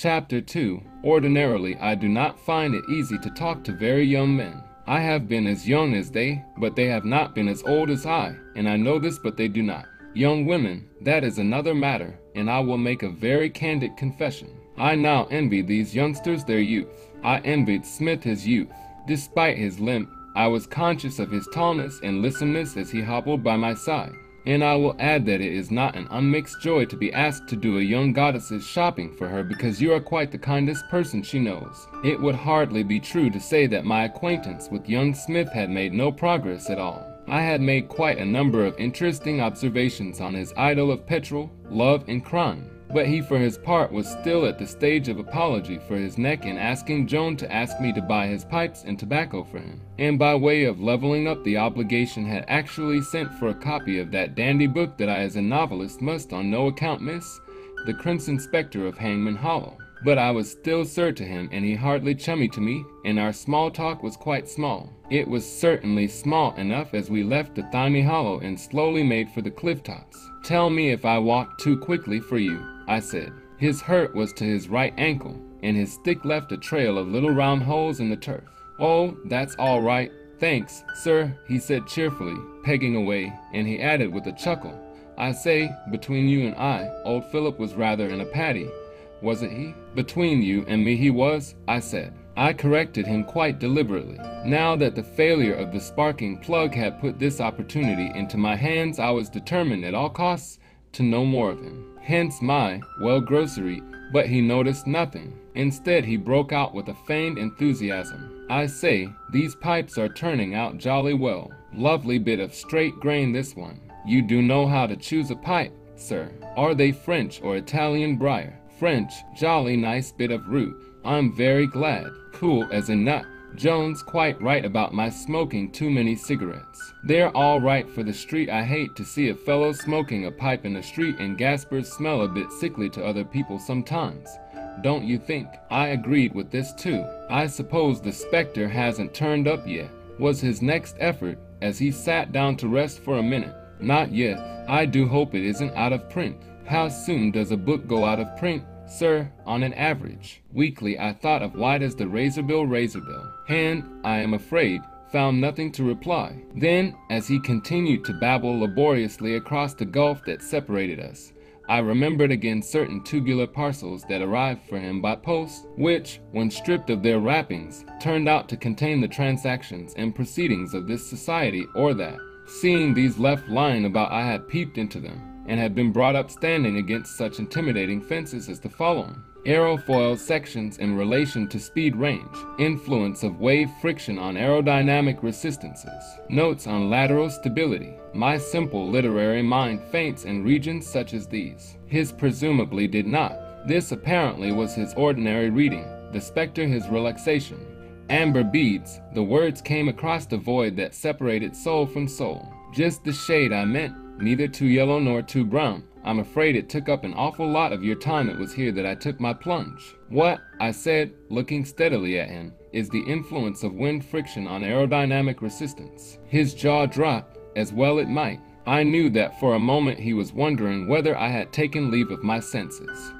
Chapter 2. Ordinarily, I do not find it easy to talk to very young men. I have been as young as they, but they have not been as old as I, and I know this, but they do not. Young women, that is another matter, and I will make a very candid confession. I now envy these youngsters their youth. I envied Smith his youth. Despite his limp, I was conscious of his tallness and lissomeness as he hobbled by my side. And I will add that it is not an unmixed joy to be asked to do a young goddess's shopping for her because you are quite the kindest person she knows. It would hardly be true to say that my acquaintance with young Smith had made no progress at all. I had made quite a number of interesting observations on his idyll of petrol, love, and crime. But he for his part was still at the stage of apology for his neck and asking Joan to ask me to buy his pipes and tobacco for him, and by way of leveling up the obligation had actually sent for a copy of that dandy book that I as a novelist must on no account miss, The Crimson Spectre of Hangman Hollow. But I was still sir to him, and he hardly chummy to me, and our small talk was quite small. It was certainly small enough as we left the Thyme Hollow and slowly made for the cliff tops. "Tell me if I walked too quickly for you," I said. His hurt was to his right ankle, and his stick left a trail of little round holes in the turf. "Oh, that's all right. Thanks, sir," he said cheerfully, pegging away, and he added with a chuckle, "I say, between you and I, old Philip was rather in a patty, wasn't he?" "Between you and me he was," I said. I corrected him quite deliberately. Now that the failure of the sparking plug had put this opportunity into my hands, I was determined at all costs to know more of him. Hence my, well, grocery, but he noticed nothing. Instead, he broke out with a feigned enthusiasm. "I say, these pipes are turning out jolly well. Lovely bit of straight grain this one. You do know how to choose a pipe, sir. Are they French or Italian briar?" "French, jolly nice bit of root. I'm very glad. Cool as a nut. Jones quite right about my smoking too many cigarettes. They're all right for the street. I hate to see a fellow smoking a pipe in the street, and gaspers smell a bit sickly to other people sometimes. Don't you think?" I agreed with this too. "I suppose the spectre hasn't turned up yet," was his next effort as he sat down to rest for a minute. "Not yet. I do hope it isn't out of print." "How soon does a book go out of print, sir, on an average?" Weakly I thought of white as the razor bill, and, I am afraid, found nothing to reply. Then, as he continued to babble laboriously across the gulf that separated us, I remembered again certain tubular parcels that arrived for him by post, which, when stripped of their wrappings, turned out to contain the transactions and proceedings of this society or that. Seeing these left lying about, I had peeped into them, and had been brought up standing against such intimidating fences as the following: aerofoil sections in relation to speed range, influence of wave friction on aerodynamic resistances, notes on lateral stability. My simple literary mind faints in regions such as these. His presumably did not. This apparently was his ordinary reading, the spectre his relaxation. Amber beads, the words came across the void that separated soul from soul. Just the shade I meant, neither too yellow nor too brown. I'm afraid it took up an awful lot of your time. It was here that I took my plunge. "What," I said, looking steadily at him, "is the influence of wind friction on aerodynamic resistance?" His jaw dropped, as well it might. I knew that for a moment he was wondering whether I had taken leave of my senses.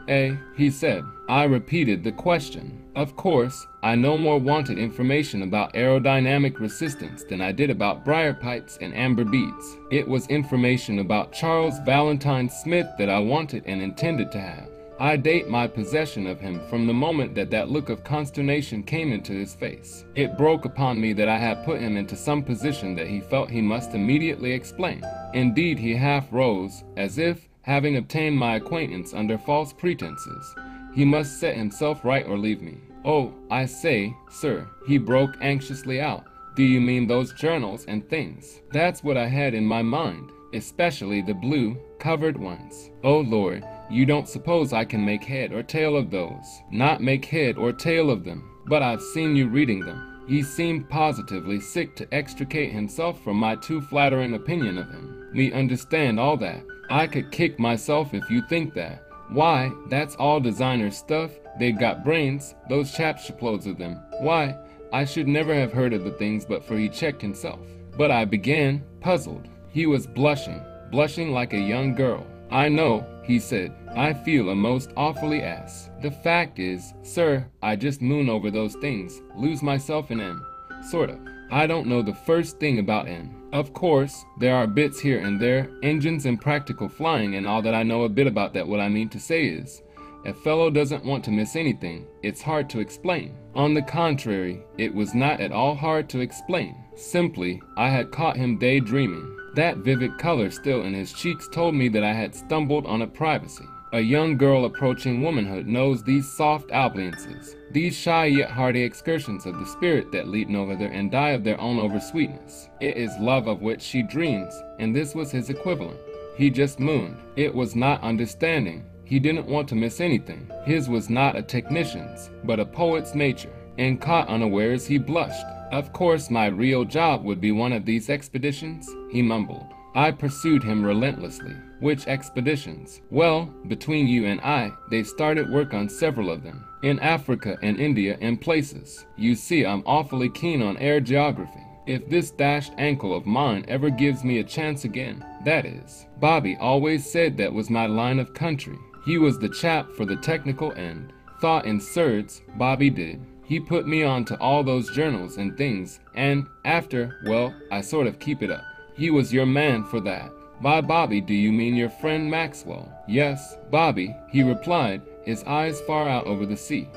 He said. I repeated the question. Of course, I no more wanted information about aerodynamic resistance than I did about briar pipes and amber beads. It was information about Charles Valentine Smith that I wanted and intended to have. I date my possession of him from the moment that that look of consternation came into his face. It broke upon me that I had put him into some position that he felt he must immediately explain. Indeed, he half rose, as if, having obtained my acquaintance under false pretenses, he must set himself right or leave me. "Oh, I say, sir," he broke anxiously out. "Do you mean those journals and things?" That's what I had in my mind, especially the blue, covered ones. Oh Lord, you don't suppose I can make head or tail of those? Not make head or tail of them, but I've seen you reading them. He seemed positively sick to extricate himself from my too flattering opinion of him. Me understand all that. I could kick myself if you think that. Why, that's all designer stuff. They've got brains, those chaps shiploads of them. Why, I should never have heard of the things but for he checked himself. But I began, puzzled. He was blushing like a young girl. I know, he said. I feel a most awfully ass. The fact is, sir, I just moon over those things, lose myself in them. Sort of. I don't know the first thing about N. Of course, there are bits here and there, engines and practical flying and all that. I know a bit about that. What I mean to say is, a fellow doesn't want to miss anything. It's hard to explain. On the contrary, it was not at all hard to explain. Simply, I had caught him daydreaming. That vivid color still in his cheeks told me that I had stumbled on a privacy. A young girl approaching womanhood knows these soft oubliances, these shy yet hearty excursions of the spirit that leap no hither and die of their own oversweetness. It is love of which she dreams, and this was his equivalent. He just mooned. It was not understanding. He didn't want to miss anything. His was not a technician's, but a poet's nature. And caught unawares, he blushed. Of course, my real job would be one of these expeditions, he mumbled. I pursued him relentlessly. Which expeditions? Well, between you and I, they've started work on several of them. In Africa and India and places. You see, I'm awfully keen on air geography. If this dashed ankle of mine ever gives me a chance again, that is. Bobby always said that was my line of country. He was the chap for the technical end. Thought in surds, Bobby did. He put me on to all those journals and things, and after, well, I sort of keep it up. He was your man for that. By Bobby, do you mean your friend Maxwell? Yes, Bobby, he replied, his eyes far out over the sea.